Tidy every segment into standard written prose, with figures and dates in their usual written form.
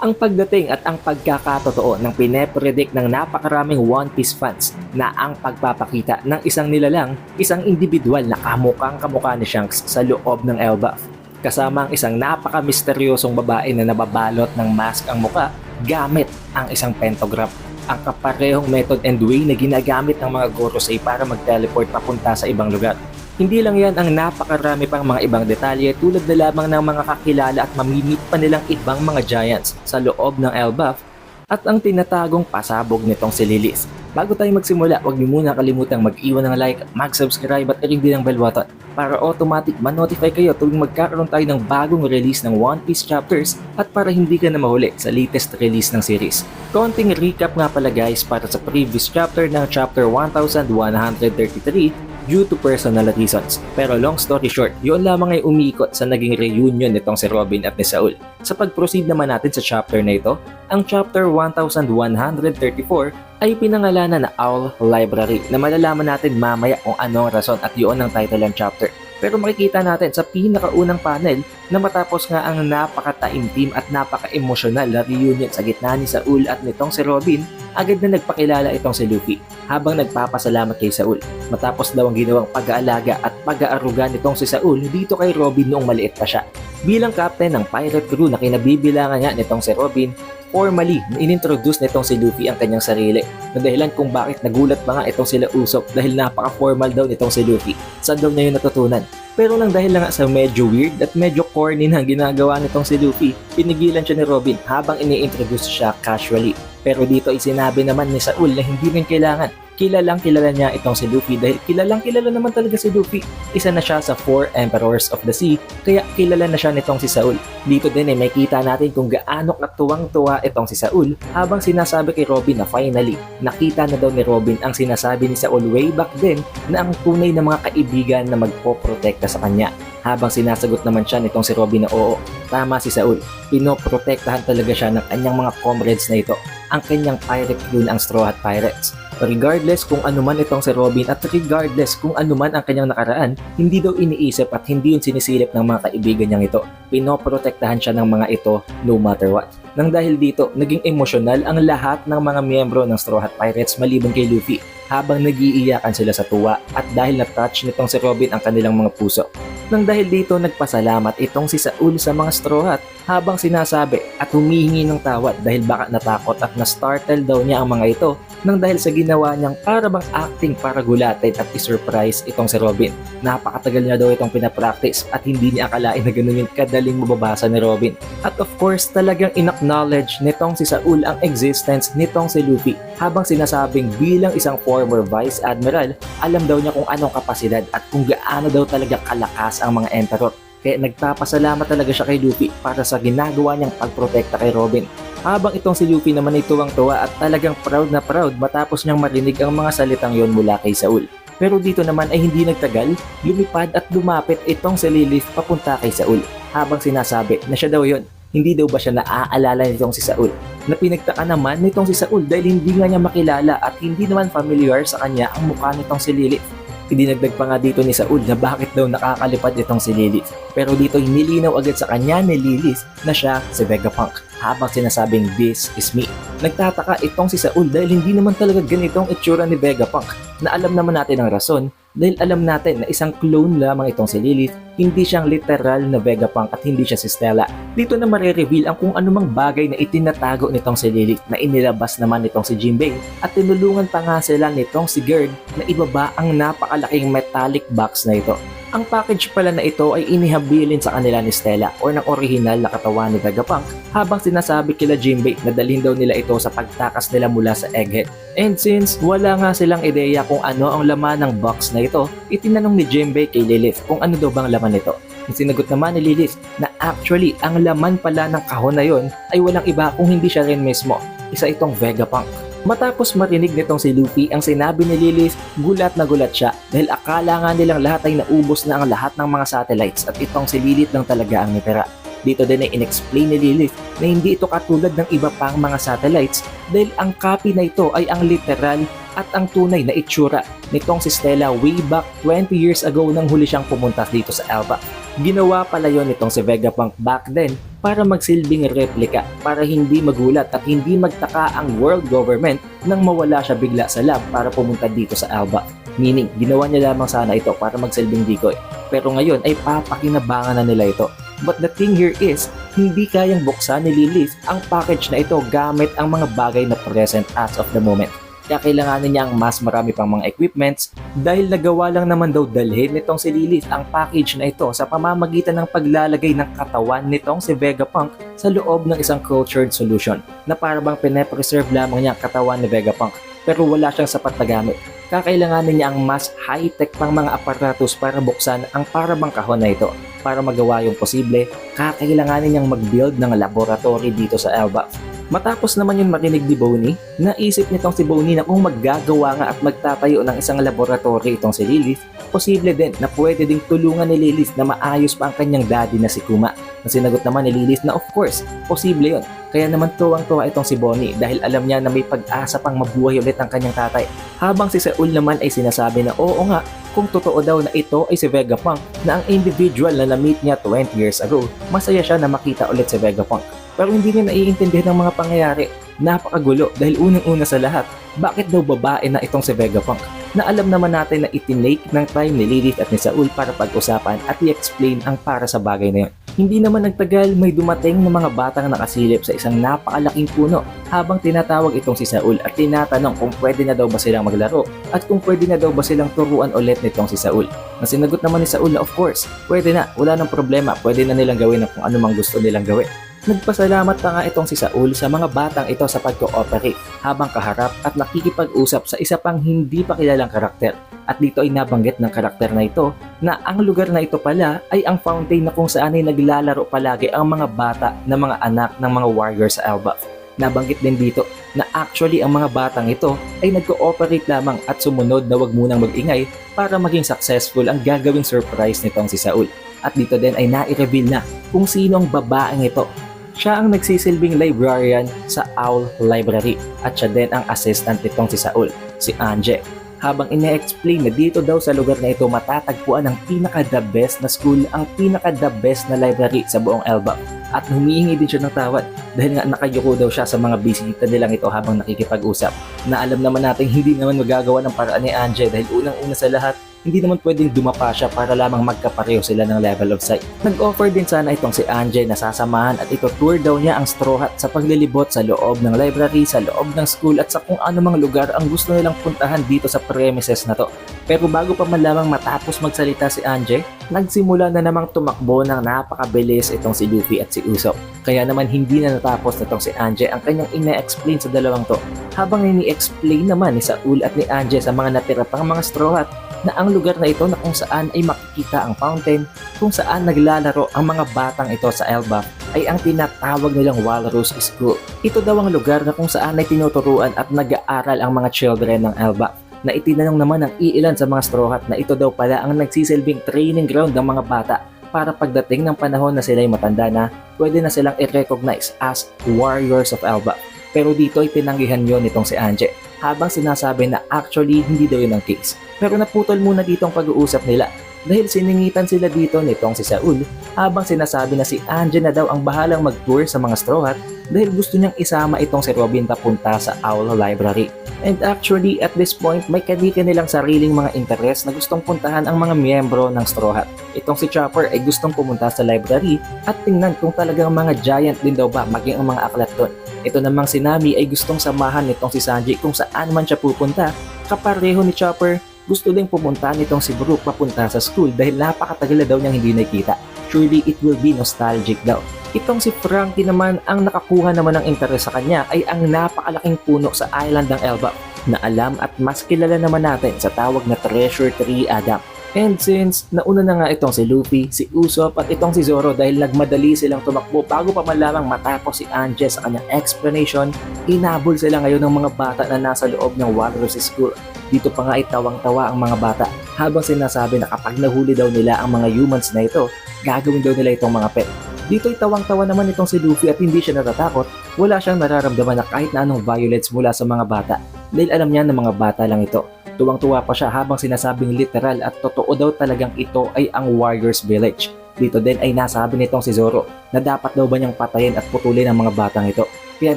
Ang pagdating at ang pagkakatotoo ng pine-predict ng napakaraming One Piece fans na ang pagpapakita ng isang nilalang, isang individual na kamukhang kamukha ni Shanks sa loob ng Elbaf. Kasama ang isang napaka-misteryosong babae na nababalot ng mask ang muka gamit ang isang pentagram. Ang kaparehong method and way na ginagamit ng mga Gorosei para mag-teleport papunta sa ibang lugar. Hindi lang yan, ang napakarami pang mga ibang detalye tulad na lamang ng mga kakilala at mamimit pa nilang ibang mga giants sa loob ng Elbaf at ang tinatagong pasabog nitong si Lilith. Bago tayo magsimula, huwag niyo muna kalimutang mag-iwan ng like, mag-subscribe at i-ring din ang bell button para automatic ma-notify kayo tuwing magkakaroon tayo ng bagong release ng One Piece chapters at para hindi ka na mahuli sa latest release ng series. Konting recap nga pala guys para sa previous chapter ng chapter 1133 due to personal reasons. Pero long story short, yun lamang ay umiikot sa naging reunion nitong si Robin at ni Saul. Sa pag-proceed naman natin sa chapter na ito, ang chapter 1134 ay pinangalanan na Owl Library na malalaman natin mamaya kung ano ang rason at yun ang title ng chapter. Pero makikita natin sa pinakaunang panel na matapos nga ang napaka-taimtim at napaka-emosyonal na reunion sa gitna ni Saul at nitong si Robin, agad na nagpakilala itong si Luffy habang nagpapasalamat kay Saul. Matapos daw ang ginawang pag-aalaga at pag-aaruga nitong si Saul dito kay Robin noong maliit pa siya. Bilang captain ng pirate crew na kinabibilangan niya nitong si Robin, formally inintroduce nitong si Luffy ang kanyang sarili na dahilan kung bakit nagulat pa nga itong sila Usopp dahil napaka-formal daw nitong si Luffy. Saan daw niya yun natutunan? Pero lang dahil lang sa medyo weird at medyo corny na ginagawa nitong si Luffy, pinigilan siya ni Robin habang ini-introduce siya casually. Pero dito ay sinabi naman ni Saul na hindi rin kailangan. Kilalang kilala niya itong si Luffy dahil kilalang kilala naman talaga si Luffy. Isa na siya sa 4 Emperors of the Sea, kaya kilala na siya nitong si Saul. Dito din ay may kita natin kung gaano katuwang-tuwa itong si Saul habang sinasabi kay Robin na finally, nakita na daw ni Robin ang sinasabi ni Saul way back then na ang tunay na mga kaibigan na magpoprotekta sa kanya. Habang sinasagot naman siya nitong si Robin na oo, tama si Saul, pinoprotektahan talaga siya ng kanyang mga comrades na ito, ang kanyang pirate crew na ang Straw Hat Pirates. Regardless kung ano man itong si Robin at regardless kung ano man ang kanyang nakaraan, hindi daw iniisip at hindi yun sinisilip ng mga kaibigan niyang ito. Pinoprotektahan siya ng mga ito no matter what. Nang dahil dito, naging emosyonal ang lahat ng mga miyembro ng Straw Hat Pirates maliban kay Luffy habang nagiiyakan sila sa tuwa at dahil na-touch nitong si Robin ang kanilang mga puso. Nang dahil dito, nagpasalamat itong si Saul sa mga Straw Hat habang sinasabi at humihingi ng tawad dahil baka natakot at na-startle daw niya ang mga ito nang dahil sa ginawa niyang para bang acting para gulatin at i-surprise itong si Robin. Napakatagal niya daw itong pinapractice at hindi niya akalain na ganun yung kadaling mababasa ni Robin. At of course, talagang in-acknowledge nitong si Saul ang existence nitong si Luffy habang sinasabing bilang isang former Vice Admiral, alam daw niya kung anong kapasidad at kung gaano daw talaga kalakas ang mga Emperor. Kaya nagpapasalamat talaga siya kay Luffy para sa ginagawa niyang pagprotekta kay Robin. Habang itong si Luffy naman ay tuwang-tuwa at talagang proud na proud matapos niyang marinig ang mga salitang yon mula kay Saul. Pero dito naman ay hindi nagtagal, lumipad at lumapit itong si Lilith papunta kay Saul habang sinasabi na siya daw yon. Hindi daw ba siya naaalala nitong si Saul? Na pinagtaka naman nitong si Saul dahil hindi nga niya makilala at hindi naman familiar sa kanya ang mukha nitong si Lilith. Idinagdag pa nga dito ni Saul na bakit daw nakakalipad itong si Lilith. Pero dito nilinaw agad sa kanya ni Lilith na siya si Vegapunk habang sinasabing this is me. Nagtataka itong si Saul dahil hindi naman talaga ganitong itsura ni Vegapunk na alam naman natin ang rason dahil alam natin na isang clone lamang itong si Lilith, hindi siyang literal na Vegapunk at hindi siya si Stella. Dito na marireveal ang kung anumang bagay na itinatago nitong si Lilith na inilabas naman nitong si Jinbei at tinulungan pa nga sila nitong si Gerd na ibaba ang napakalaking metallic box na ito. Ang package pala na ito ay inihabilin sa kanila ni Stella or ng original na katawan ni Vegapunk habang sinasabi kila Jinbei na dalhin daw nila ito sa pagtakas nila mula sa Egghead. And since wala nga silang ideya kung ano ang laman ng box na ito, itinanong ni Jinbei kay Lilith kung ano daw bang laman nito. Sinagot naman ni Lilith na actually ang laman pala ng kahon na yon ay walang iba kung hindi siya rin mismo, isa itong Vegapunk. Matapos marinig nitong si Luffy ang sinabi ni Lilith, gulat na gulat siya dahil akala nga nilang lahat ay naubos na ang lahat ng mga satellites at itong si Lilith lang talaga ang natira. Dito din ay in-explain ni Lilith na hindi ito katulad ng iba pang mga satellites dahil ang copy na ito ay ang literal at ang tunay na itsura nitong si Stella way back 20 years ago nang huli siyang pumunta dito sa Elbaf. Ginawa pala yon nitong si Vegapunk back then para magsilbing replika, para hindi magulat at hindi magtaka ang world government nang mawala siya bigla sa lab para pumunta dito sa Elbaf. Meaning, ginawa niya lamang sana ito para magsilbing decoy. Pero ngayon ay papakinabangan na nila ito. But the thing here is, hindi kayang buksan ni Lilith ang package na ito gamit ang mga bagay na present as of the moment. Kaya kailanganin niya ang mas marami pang mga equipments dahil nagawa lang naman daw dalhin nitong si Lilith ang package na ito sa pamamagitan ng paglalagay ng katawan nitong si Vegapunk sa loob ng isang cultured solution na parang pine-preserve lamang niya ang katawan ni Vegapunk pero wala siyang sapat na gamit. Kakailanganin niya ang mas high-tech pang mga aparatus para buksan ang parabang kahon na ito. Para magawa yung posible, kakailanganin niyang mag-build ng laboratory dito sa Elbaf. Matapos naman yung marinig ni Bonnie, naisip nitong si Bonnie na kung maggagawa nga at magtatayo ng isang laboratory itong si Lilith, posible din na pwede ding tulungan ni Lilith na maayos pa ang kanyang daddy na si Kuma. Na sinagot naman ni Lilith na of course, posible yon. Kaya naman tuwang-tuwa itong si Bonnie dahil alam niya na may pag-asa pang mabuhay ulit ang kanyang tatay. Habang si Saul naman ay sinasabi na oo nga, kung totoo daw na ito ay si Vegapunk na ang individual na na-meet niya 20 years ago, masaya siya na makita ulit si Vegapunk. Pero hindi niya naiintindihan ng mga pangyayari. Napakagulo dahil unang-una sa lahat, bakit daw babae na itong si Vegapunk? Na alam naman natin na itinake ng time ni Lilith at ni Saul para pag-usapan at i-explain ang para sa bagay na yun. Hindi naman nagtagal may dumating ng mga batang nakasilip sa isang napakalaking puno habang tinatawag itong si Saul at tinatanong kung pwede na daw ba silang maglaro at kung pwede na daw ba silang turuan ulit nitong si Saul. Na sinagot naman ni Saul na of course, pwede na, wala nang problema, pwede na nilang gawin kung ano mang gusto nilang gawin. Nagpasalamat pa nga itong si Saul sa mga batang ito sa pag-cooperate habang kaharap at nakikipag-usap sa isa pang hindi pa kilalang karakter. At dito ay nabanggit ng karakter na ito na ang lugar na ito pala ay ang fountain na kung saan ay naglalaro palagi ang mga bata na mga anak ng mga warriors sa Elbaf. Nabanggit din dito na actually ang mga batang ito ay nag-cooperate lamang at sumunod na wag munang mag-ingay para maging successful ang gagawing surprise nitong si Saul. At dito din ay nai-reveal na kung sino ang babaeng ito. Siya ang nagsisilbing librarian sa Owl Library at siya din ang assistant nitong si Saul, si Anje. Habang ine-explain na dito daw sa lugar na ito matatagpuan ang pinaka-the best na school, ang pinaka-the best na library sa buong Elbaf. At humihingi din siya ng tawad dahil nga nakayuko daw siya sa mga bisita nilang ito habang nakikipag-usap. Na alam naman natin hindi naman magagawa ng paraan ni Anje dahil unang-una sa lahat, hindi naman pwedeng dumapa siya para lamang magkapareho sila ng level of sight. Nag-offer din sana itong si Anje na sasamahan at ito-tour daw niya ang Straw Hat sa paglilibot sa loob ng library, sa loob ng school at sa kung anumang lugar ang gusto nilang puntahan dito sa premises na to. Pero bago pa man lamang matapos magsalita si Anje, nagsimula na namang tumakbo ng napakabilis itong si Luffy at si Usopp. Kaya naman hindi na natapos nitong si Anje ang kanyang ine-explain sa dalawang to. Habang ini-explain naman ni Saul at ni Anje sa mga natira pang mga Straw Hat na ang lugar na ito na kung saan ay makikita ang fountain, kung saan naglalaro ang mga batang ito sa Elbaf ay ang tinatawag nilang Walrus School. Ito daw ang lugar na kung saan ay tinuturuan at nag-aaral ang mga children ng Elbaf. Na itinanong naman ng iilan sa mga Straw Hat na ito daw pala ang nagsisilbing training ground ng mga bata para pagdating ng panahon na sila'y matanda na, pwede na silang i-recognize as Warriors of Elbaf. Pero dito ay tinanggihan yon nitong si Anje habang sinasabi na actually hindi daw yun ang case. Pero naputol muna dito ang pag-uusap nila dahil siningitan sila dito nitong si Saul habang sinasabi na si Anje na daw ang bahalang mag-tour sa mga Straw Hat dahil gusto niyang isama itong si Robin papunta sa Owl Library. And actually at this point may kanilang sariling mga interes na gustong puntahan ang mga miyembro ng Straw Hat. Itong si Chopper ay gustong pumunta sa library at tingnan kung talagang mga giant din daw ba maging ang mga aklat doon. Ito namang si Nami ay gustong samahan nitong si Sanji kung saan man siya pupunta. Kapareho ni Chopper, gusto ding pumunta nitong si Brook papunta sa school dahil napakatagal na daw niyang hindi nakita. Surely it will be nostalgic daw. Itong si Frankie naman ang nakakuha naman ng interes sa kanya ay ang napakalaking puno sa island ng Elbaf na alam at mas kilala naman natin sa tawag na Treasure Tree Adam. And since nauna na nga itong si Luffy, si Usopp at itong si Zoro dahil nagmadali silang tumakbo bago pa man lamang matapos si Anje sa kanyang explanation, hinabol sila ngayon ng mga bata na nasa loob ng Walrus School. Dito pa nga ay tawang-tawa ang mga bata habang sinasabi na kapag nahuli daw nila ang mga humans na ito, gagawin daw nila itong mga pet. Dito ay tawang-tawa naman itong si Luffy at hindi siya natatakot, wala siyang nararamdaman na kahit na anong violence mula sa mga bata. dahil alam niya na mga bata lang ito. Tuwang-tuwa pa siya habang sinasabing literal at totoo daw talagang ito ay ang Warriors Village. Dito din ay nasabi nitong si Zoro na dapat daw ba niyang patayin at putulin ang mga batang ito. Kaya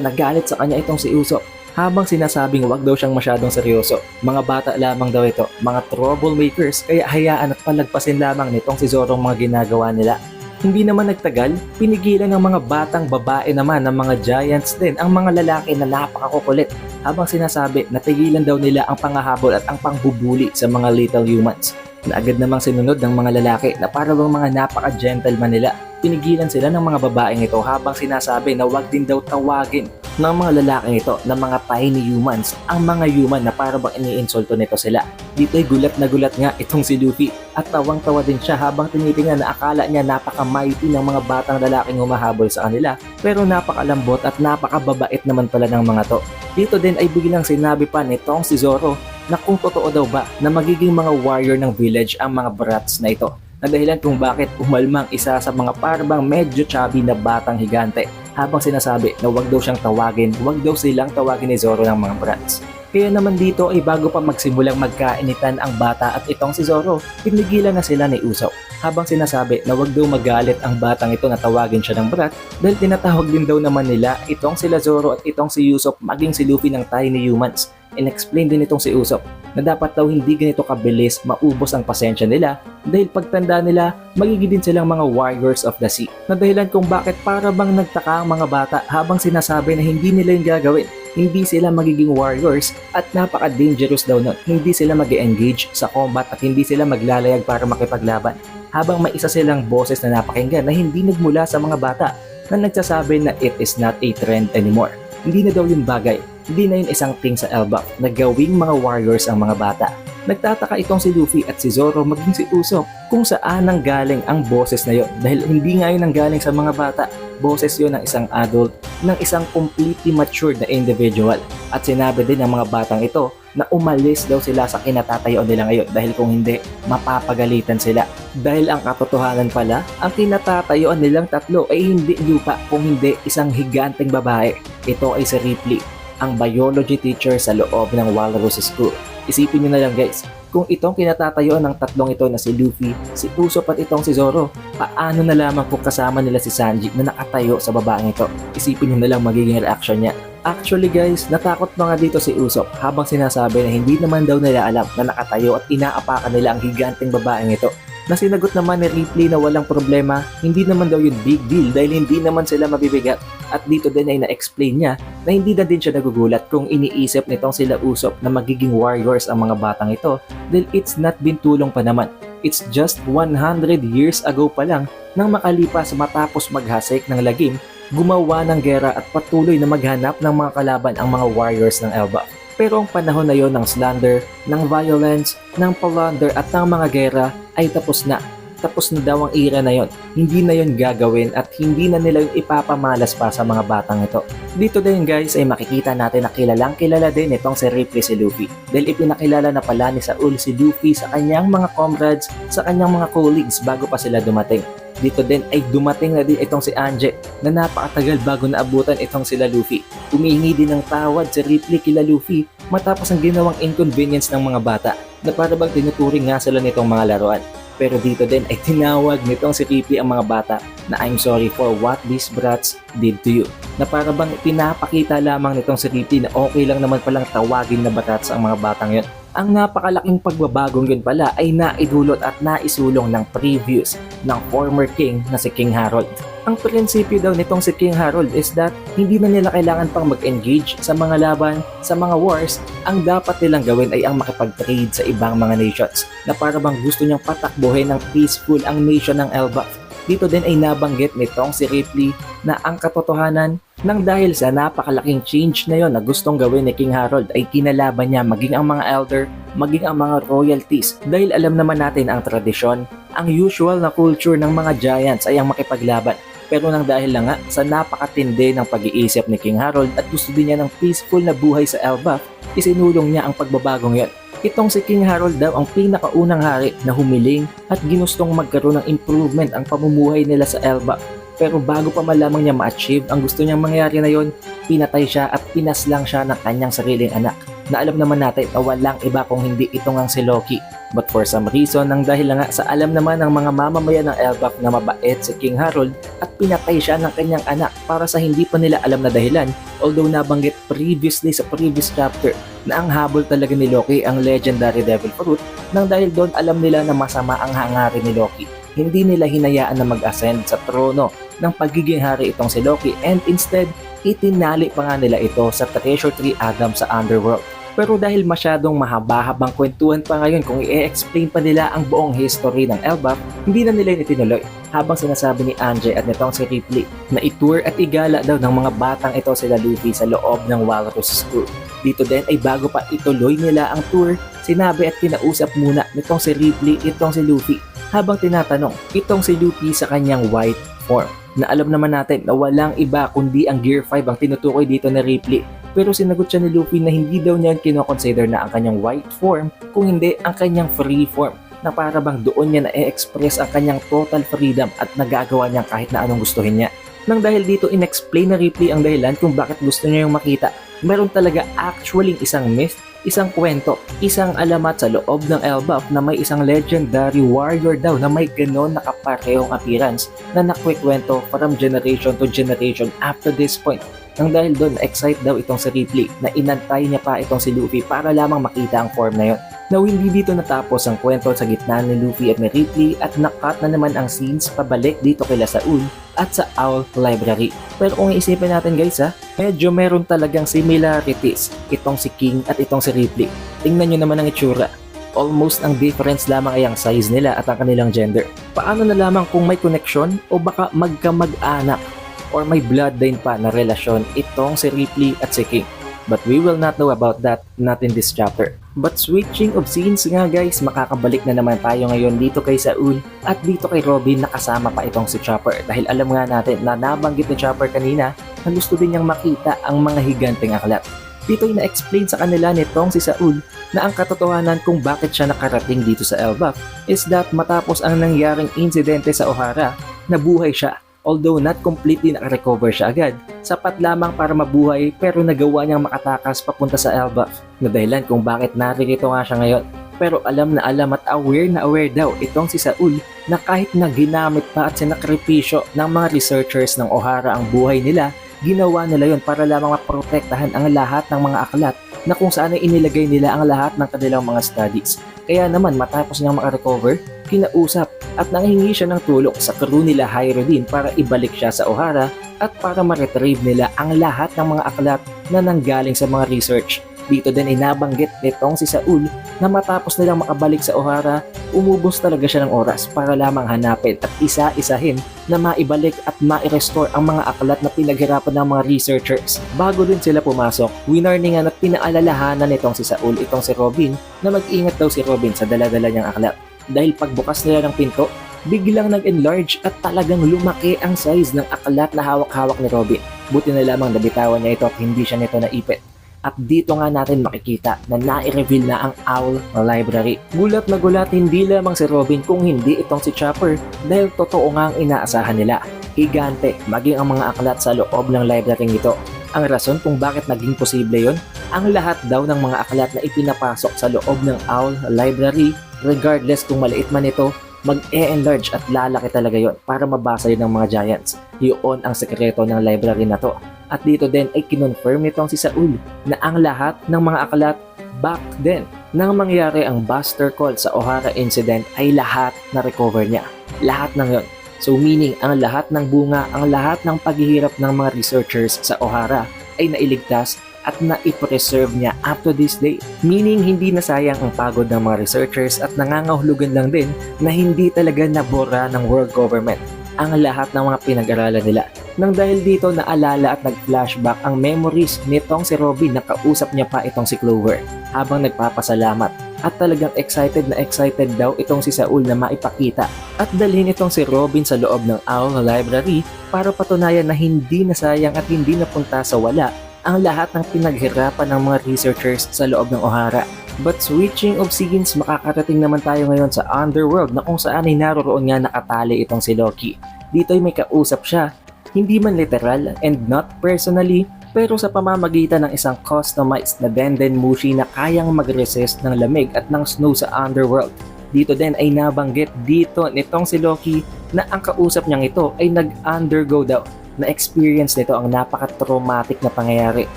nagalit sa kanya itong si Usopp habang sinasabing wag daw siyang masyadong seryoso. Mga bata lamang daw ito, mga troublemakers, kaya hayaan at palagpasin lamang nitong si Zoro ang mga ginagawa nila. Hindi naman nagtagal, pinigilan ng mga batang babae naman ng mga giants din ang mga lalaki na napakakukulit habang sinasabi na tigilan daw nila ang pangahabol at ang pangbubuli sa mga little humans. Na agad namang sinunod ng mga lalaki na para bang mga napaka-gentleman nila. Pinigilan sila ng mga babaeng ito habang sinasabi na wag din daw tawagin ng mga lalaking ito na mga tiny humans ang mga human na para bang iniinsulto nito sila. Dito ay gulat na gulat nga itong si Luffy at tawang-tawa din siya habang tinitingnan na akala niya napaka-mighty ng mga batang lalaking humahabol sa kanila pero napakalambot at napakababait naman pala ng mga to. Dito din ay biglang sinabi pa nitong si Zoro na kung totoo daw ba na magiging mga warrior ng village ang mga brats na ito. Na dahilan kung bakit umalmang isa sa mga parang medyo chubby na batang higante habang sinasabi na wag daw siyang tawagin, wag daw silang tawagin ni Zoro ng mga brats. Kaya naman dito ay bago pa magsimulang magkainitan ang bata at itong si Zoro, pinigilan na sila ni Usopp habang sinasabi na wag daw magalit ang batang ito na tawagin siya ng brat dahil tinatawag din daw naman nila itong sila Zoro at itong si Usopp maging si Luffy ng tiny humans. In-explain din itong si Usopp na dapat daw hindi ganito kabilis maubos ang pasensya nila dahil pagtanda nila magiging din silang mga warriors of the sea. Na dahilan kung bakit para bang nagtaka ang mga bata habang sinasabi na hindi nila yung gagawin. Hindi sila magiging warriors at napaka-dangerous daw nun. Hindi sila mag-engage sa combat at hindi sila maglalayag para makipaglaban. Habang may isa silang boses na napakinggan na hindi nagmula sa mga bata na nagsasabi na it is not a trend anymore. Hindi na daw yung bagay. Hindi na yun isang thing sa Elbaf na gawing mga warriors ang mga bata. Nagtataka itong si Luffy at si Zoro maging si Usopp kung saan nang galing ang boses na yon dahil hindi nga yun ang galing sa mga bata. Boses yon ng isang adult, ng isang completely matured na individual. At sinabi din ng mga batang ito na umalis daw sila sa kinatatayuan nila ngayon dahil kung hindi, mapapagalitan sila. Dahil ang katotohanan pala, ang kinatatayuan nilang tatlo ay hindi lupa kung hindi isang higanteng babae. Ito ay si Ripley, ang biology teacher sa loob ng Walrus School. Isipin nyo na lang guys, kung itong kinatatayuan ng tatlong ito na si Luffy, si Usopp at itong si Zoro, paano na lamang kung kasama nila si Sanji na nakatayo sa babaeng ito? Isipin nyo na lang magiging reaction niya. Actually guys, natakot pa nga dito si Usopp habang sinasabi na hindi naman daw nila alam na nakatayo at inaapakan nila ang higanteng babaeng ito. Na sinagot naman ni Ripley na walang problema, hindi naman daw yun big deal dahil hindi naman sila mabibigat. At dito din ay na-explain niya na hindi na din siya nagugulat kung iniisip nitong sila Usopp na magiging warriors ang mga batang ito dahil it's not been tulong pa naman. It's just 100 years ago pa lang nang makalipas matapos maghasik ng lagim, gumawa ng gera at patuloy na maghanap ng mga kalaban ang mga warriors ng Elbaf. Pero ang panahon na yon ng slander, ng violence, ng plunder at ng mga gera ay tapos na. Tapos na daw ang era na yon. Hindi na yon gagawin at hindi na nila yung ipapamalas pa sa mga batang ito. Dito din guys ay makikita natin na kilalang kilala din itong si Ripley si Luffy. Dahil ipinakilala na pala ni Saul si Luffy sa kanyang mga comrades, sa kanyang mga colleagues bago pa sila dumating. Dito din ay dumating na din itong si Anje na napakatagal bago naabutan itong sila Luffy. Humihingi din ng tawad si Ripley kila Luffy matapos ang ginawang inconvenience ng mga bata na para bang tinuturing nga sila nitong mga laruan. Pero dito din ay tinawag nitong si Ripley ang mga bata na I'm sorry for what these brats did to you. Na para bang pinapakita lamang nitong si Ripley na okay lang naman palang tawagin na brats ang mga batang yon. Ang napakalaking pagbabagong yun pala ay naidulot at naisulong ng previous ng former king na si King Harold. Ang prinsipyo daw nitong si King Harold is that hindi na nila kailangan pang mag-engage sa mga laban, sa mga wars. Ang dapat nilang gawin ay ang makipag-trade sa ibang mga nations na para bang gusto niyang patakbuhin ng peaceful ang nation ng Elbaf. Dito din ay nabanggit nitong si Ripley na ang katotohanan nang dahil sa napakalaking change na yon na gustong gawin ni King Harold ay kinalaban niya maging ang mga elder, maging ang mga royalties dahil alam naman natin ang tradisyon, ang usual na culture ng mga giants ay ang makipaglaban. Pero nang dahil lang nga sa napakatindi ng pag-iisip ni King Harold at gusto din niya ng peaceful na buhay sa Elbaf, isinulong niya ang pagbabagong yon. Itong si King Harold daw ang pinakaunang hari na humiling at ginustong magkaroon ng improvement ang pamumuhay nila sa Elbaf. Pero bago pa malamang niya ma-achieve ang gusto niyang mangyari na yon, pinatay siya at pinaslang siya ng kanyang sariling anak. na alam naman natin na walang iba kung hindi ito ngang si Loki. But for some reason, nang dahil nga sa alam naman ng mga mamamayan ng Elbaf na mabait si King Harold at pinatay siya ng kanyang anak para sa hindi pa nila alam na dahilan, although nabanggit previously sa previous chapter na ang habol talaga ni Loki ang legendary Devil Fruit, nang dahil doon alam nila na masama ang hangarin ni Loki. Hindi nila hinayaan na mag-ascend sa trono ng pagiging hari itong si Loki, and instead, itinali pa nga nila ito sa Treasure Tree Adam sa Underworld. Pero dahil masyadong mahaba-habang kwentuhan pa ngayon kung i-explain pa nila ang buong history ng Elbaf, hindi na nila itinuloy. Habang sinasabi ni Anjay at nitong si Ripley na itour at igala daw ng mga batang ito sila Luffy sa loob ng Walrus School. Dito din ay bago pa ituloy nila ang tour, sinabi at kinausap muna nitong si Ripley itong si Luffy habang tinatanong itong si Luffy sa kanyang white form. Na alam naman natin na walang iba kundi ang Gear 5 ang tinutukoy dito ni Ripley. Pero sinagot siya ni Luffy na hindi daw niya kinoconsider na ang kanyang white form kung hindi ang kanyang free form, na para bang doon niya na-express ang kanyang total freedom at nagagawa niya kahit na anong gustuhin niya. Nang dahil dito in-explain na Ripley ang dahilan kung bakit gusto niya yung makita. Meron talaga actually isang myth, isang kwento, isang alamat sa loob ng Elbaf na may isang legendary warrior daw na may ganon na kaparehong appearance na nakwikwento from generation to generation up to this point. Nang dahil doon, excite daw itong si Ripley na inantay niya pa itong si Luffy para lamang makita ang form na yon. Now, hindi dito natapos ang kwento sa gitna ni Luffy at ni Ripley at nakat na naman ang scenes pabalik dito kila Saul at sa Owl Library. Pero kung iisipin natin guys medyo meron talagang similarities itong si King at itong si Ripley. Tingnan nyo naman ang itsura. Almost ang difference lamang ay ang size nila at ang kanilang gender. Paano na lamang kung may connection o baka magkamag-anak or may bloodline pa na relasyon itong si Ripley at si King? But we will not know about that, not in this chapter. But switching of scenes nga guys, makakabalik na naman tayo ngayon dito kay Saul at dito kay Robin na kasama pa itong si Chopper. Dahil alam nga natin na nabanggit ni Chopper kanina na gusto din niyang makita ang mga higanteng aklat. Dito ay na-explain sa kanila nitong si Saul na ang katotohanan kung bakit siya nakarating dito sa Elbaf is that matapos ang nangyaring insidente sa Ohara, nabuhay siya. Although not completely nakarecover siya agad, sapat lamang para mabuhay pero nagawa niyang makatakas papunta sa Elbaf na dahilan kung bakit naririto nga siya ngayon. Pero alam na alam at aware na aware daw itong si Saul na kahit na ginamit pa at sinakripisyo ng mga researchers ng Ohara ang buhay nila, ginawa nila yon para lamang maprotektahan ang lahat ng mga aklat na kung saan ay inilagay nila ang lahat ng kanilang mga studies. Kaya naman matapos niyang makarecover, kinausap at nanghingi siya ng tulong sa crew nila Hyrodin para ibalik siya sa Ohara at para ma-retrieve nila ang lahat ng mga aklat na nanggaling sa mga research. Dito din inabanggit nitong si Saul na matapos nilang makabalik sa Ohara, umubos talaga siya ng oras para lamang hanapin at isa-isahin na maibalik at ma-restore ang mga aklat na pinaghirapan ng mga researchers. Bago din sila pumasok, winarningan at pinaalalahanan nitong si Saul itong si Robin na mag-ingat daw si Robin sa dala-dala niyang aklat. Dahil pagbukas nila ng pinto, biglang nag-enlarge at talagang lumaki ang size ng aklat na hawak-hawak ni Robin. Buti na lamang nabitawan niya ito at hindi siya nito naipit. At dito nga natin makikita na nai-reveal na ang Owl Library. Gulat na gulat hindi lamang si Robin kung hindi itong si Chopper dahil totoo nga ang inaasahan nila. Higante, maging ang mga aklat sa loob ng library ito. Ang rason kung bakit naging posible yon, ang lahat daw ng mga aklat na ipinapasok sa loob ng Owl Library, regardless kung maliit man ito, mag-e-enlarge at lalaki talaga yon para mabasa yun ng mga giants. Yun ang sekreto ng library na to. At dito din ay kinonfirm nitong si Saul na ang lahat ng mga aklat back then nang mangyari ang Buster Call sa Ohara incident ay lahat na recover niya. Lahat ng yon. So meaning ang lahat ng bunga, ang lahat ng paghihirap ng mga researchers sa Ohara ay nailigtas at na-preserve niya up to this day. Meaning hindi nasayang ang pagod ng mga researchers at nangangahulugan lang din na hindi talaga nabora ng world government ang lahat ng mga pinag-aralan nila. Nang dahil dito naalala at nag-flashback ang memories nitong si Robin na kausap niya pa itong si Clover habang nagpapasalamat. At talagang excited na excited daw itong si Saul na maipakita at dalhin itong si Robin sa loob ng Owl Library para patunayan na hindi nasayang at hindi napunta sa wala ang lahat ng pinaghirapan ng mga researchers sa loob ng Ohara. But switching of scenes, makakarating naman tayo ngayon sa Underworld na kung saan ay naroroon nga nakatali itong si Loki. Dito ay may kausap siya, hindi man literal and not personally, pero sa pamamagitan ng isang customized na Dendenmushi na kayang mag-resist ng lamig at ng snow sa underworld. Dito din ay nabanggit dito nitong si Loki na ang kausap niyang ito ay nag-undergo daw na experience nito ang napaka-traumatic na pangyayari.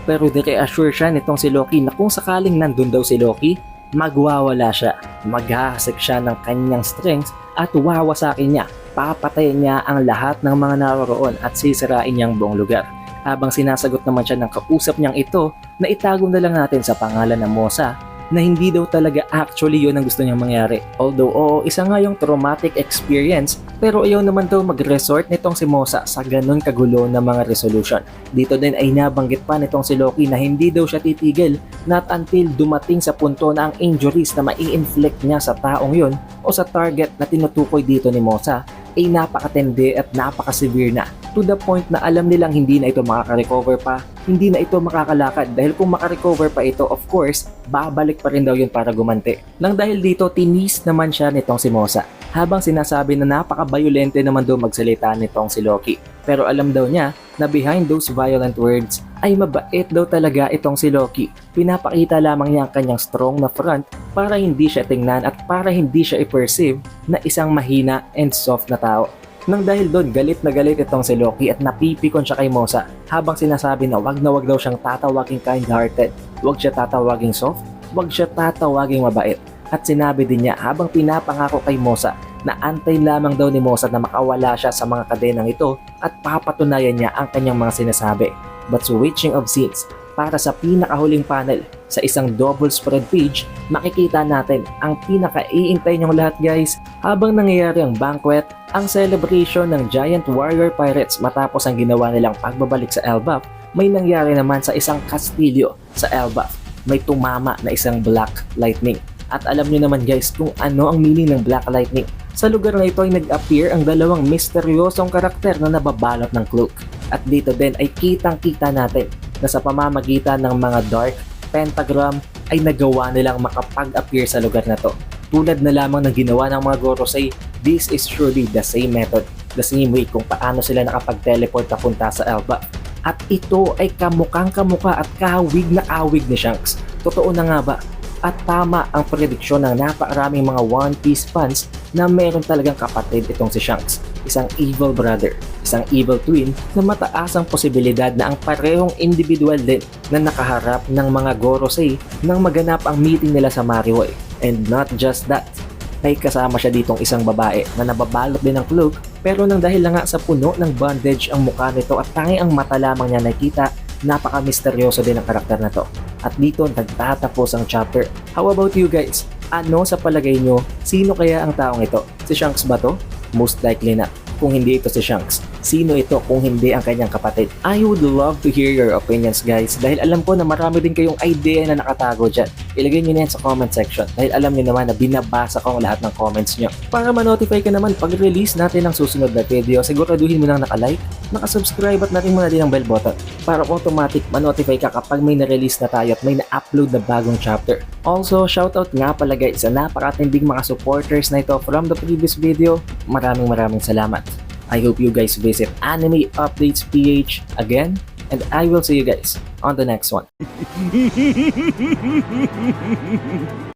Pero di-reassure siya nitong si Loki na kung sakaling nandun daw si Loki, magwawala siya, maghahasik siya ng kanyang strengths at wawasakin niya, papatayin niya ang lahat ng mga naroon at sisirain niyang buong lugar. Habang sinasagot naman siya ng kausap niyang ito na itago na lang natin sa pangalan na Mosa na hindi daw talaga actually yun ang gusto niyang mangyari. Although oo, isa nga yung traumatic experience pero ayaw naman daw mag-resort nitong si Mosa sa ganun kagulo na mga resolution. Dito din ay nabanggit pa nitong si Loki na hindi daw siya titigil not until dumating sa punto na ang injuries na mai-inflict niya sa taong yun o sa target na tinutukoy dito ni Mosa ay napakatindi at napaka-severe na to the point na alam nilang hindi na ito makaka-recover pa, hindi na ito makakalakad dahil kung makarecover pa ito, of course, babalik pa rin daw yun para gumanti. Nang dahil dito, tinis naman siya nitong si Mosa habang sinasabi na napaka-violente naman daw magsalita nitong si Loki. Pero alam daw niya na behind those violent words ay mabait daw talaga itong si Loki. Pinapakita lamang niya ang kanyang strong na front para hindi siya tingnan at para hindi siya i-perceive na isang mahina and soft na tao. Nang dahil doon, galit na galit itong si Loki at napipikon siya kay Mosa habang sinasabi na wag daw siyang tatawaging kind-hearted, wag siya tatawaging soft, wag siya tatawaging mabait. At sinabi din niya habang pinapangako kay Mosa na antay lamang daw ni Mosa na makawala siya sa mga kadenang ito at papatunayan niya ang kanyang mga sinasabi. But switching of scenes, para sa pinakahuling panel sa isang double spread page, makikita natin ang pinaka-iintay niyong lahat guys habang nangyayari ang banquet, ang celebration ng Giant Warrior Pirates matapos ang ginawa nilang pagbabalik sa Elbaf. May nangyari naman sa isang kastilyo sa Elbaf. May tumama na isang Black Lightning. At alam niyo naman guys kung ano ang meaning ng Black Lightning. Sa lugar na ito ay nag-appear ang dalawang misteryosong karakter na nababalot ng cloak. At dito din ay kitang-kita natin na sa pamamagitan ng mga dark pentagram ay nagawa nilang makapag-appear sa lugar na to. Tulad na lamang ng ginawa ng mga Gorosei, this is surely the same method, the same way kung paano sila nakapag-teleport papunta sa Elba. At ito ay kamukhang kamukha at kahawig na awig ni Shanks. Totoo na nga ba? At tama ang prediksyon ng napakaraming mga One Piece fans na meron talagang kapatid itong si Shanks. Isang evil brother, isang evil twin na mataas ang posibilidad na ang parehong individual din na nakaharap ng mga Gorosei nang maganap ang meeting nila sa Mariwoy. And not just that, may kasama siya ditong isang babae na nababalot din ng cloak pero nang dahil lang nga sa puno ng bandage ang mukha nito at tangi ang mata lamang niya nakita, napaka-misteryoso din ang karakter na to. At dito nagtatapos ang chapter. How about you guys? Ano sa palagay nyo? Sino kaya ang taong ito? Si Shanks ba to? Most likely not. Kung hindi ito si Shanks, sino ito kung hindi ang kanyang kapatid? I would love to hear your opinions guys dahil alam ko na marami din kayong idea na nakatago dyan. Ilagay nyo na yan sa comment section dahil alam nyo naman na binabasa ko ang lahat ng comments nyo. Para ma-notify ka naman pag release natin ang susunod na video, siguraduhin mo nang naka-like, naka-subscribe at natin mo na din ang bell button para automatic ma-notify ka kapag may na-release na tayo at may na-upload na bagong chapter. Also, shoutout nga pala guys sa napakatinding mga supporters na ito from the previous video. Maraming salamat. I hope you guys visit Anime Updates PH again and I will see you guys on the next one.